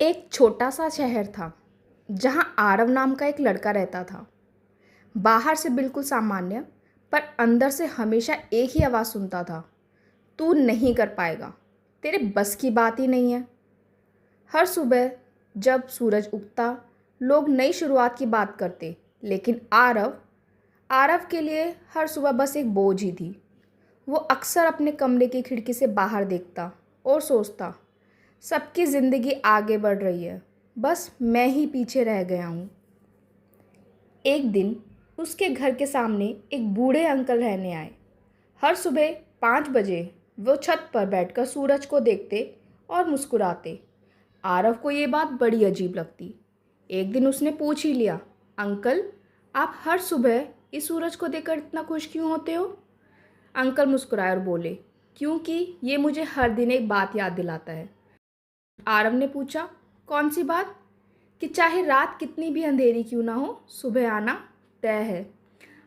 एक छोटा सा शहर था जहाँ आरव नाम का एक लड़का रहता था। बाहर से बिल्कुल सामान्य, पर अंदर से हमेशा एक ही आवाज़ सुनता था, तू नहीं कर पाएगा, तेरे बस की बात ही नहीं है। हर सुबह जब सूरज उगता लोग नई शुरुआत की बात करते, लेकिन आरव आरव के लिए हर सुबह बस एक बोझ ही थी। वो अक्सर अपने कमरे की खिड़की से बाहर देखता और सोचता, सबकी ज़िंदगी आगे बढ़ रही है, बस मैं ही पीछे रह गया हूँ। एक दिन उसके घर के सामने एक बूढ़े अंकल रहने आए। हर सुबह 5 बजे वो छत पर बैठकर सूरज को देखते और मुस्कुराते। आरव को ये बात बड़ी अजीब लगती। एक दिन उसने पूछ ही लिया, अंकल, आप हर सुबह इस सूरज को देखकर इतना खुश क्यों होते हो? अंकल मुस्कुराए और बोले, क्योंकि ये मुझे हर दिन एक बात याद दिलाता है। आरव ने पूछा, कौन सी बात? कि चाहे रात कितनी भी अंधेरी क्यों ना हो, सुबह आना तय है।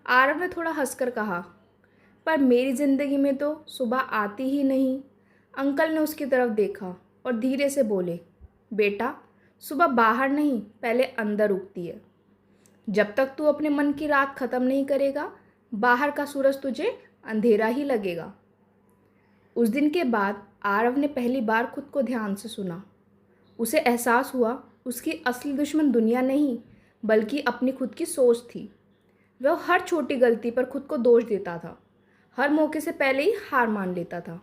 आरव ने थोड़ा हंसकर कहा, पर मेरी ज़िंदगी में तो सुबह आती ही नहीं। अंकल ने उसकी तरफ देखा और धीरे से बोले, बेटा, सुबह बाहर नहीं, पहले अंदर उगती है। जब तक तू अपने मन की रात ख़त्म नहीं करेगा, बाहर का सूरज तुझे अंधेरा ही लगेगा। उस दिन के बाद आरव ने पहली बार खुद को ध्यान से सुना। उसे एहसास हुआ उसकी असली दुश्मन दुनिया नहीं, बल्कि अपनी खुद की सोच थी। वह हर छोटी गलती पर खुद को दोष देता था, हर मौके से पहले ही हार मान लेता था।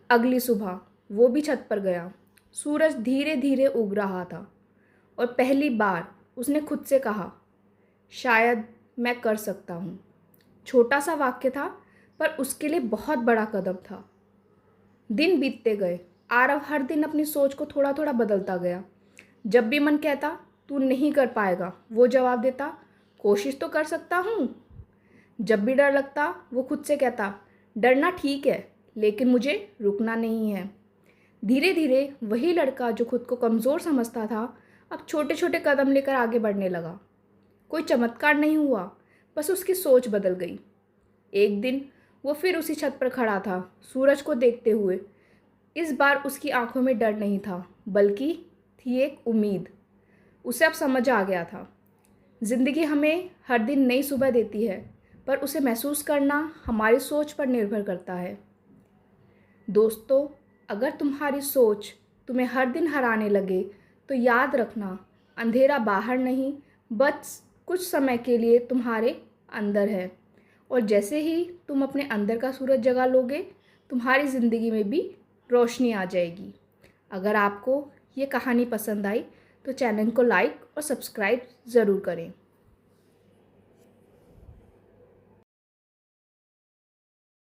अगली सुबह वो भी छत पर गया। सूरज धीरे धीरे उग रहा था और पहली बार उसने खुद से कहा, शायद मैं कर सकता हूँ। छोटा सा वाक्य था, पर उसके लिए बहुत बड़ा कदम था। दिन बीतते गए। आरव हर दिन अपनी सोच को थोड़ा थोड़ा बदलता गया। जब भी मन कहता तू नहीं कर पाएगा, वो जवाब देता, कोशिश तो कर सकता हूँ। जब भी डर लगता वो खुद से कहता, डरना ठीक है, लेकिन मुझे रुकना नहीं है। धीरे धीरे वही लड़का जो खुद को कमज़ोर समझता था, अब छोटे छोटे कदम लेकर आगे बढ़ने लगा। कोई चमत्कार नहीं हुआ, बस उसकी सोच बदल गई। एक दिन वो फिर उसी छत पर खड़ा था, सूरज को देखते हुए। इस बार उसकी आंखों में डर नहीं था, बल्कि थी एक उम्मीद। उसे अब समझ आ गया था, ज़िंदगी हमें हर दिन नई सुबह देती है, पर उसे महसूस करना हमारी सोच पर निर्भर करता है। दोस्तों, अगर तुम्हारी सोच तुम्हें हर दिन हराने लगे, तो याद रखना, अंधेरा बाहर नहीं, बस कुछ समय के लिए तुम्हारे अंदर है। और जैसे ही तुम अपने अंदर का सूरज जगा लोगे, तुम्हारी ज़िंदगी में भी रोशनी आ जाएगी। अगर आपको ये कहानी पसंद आई तो चैनल को लाइक और सब्सक्राइब ज़रूर करें।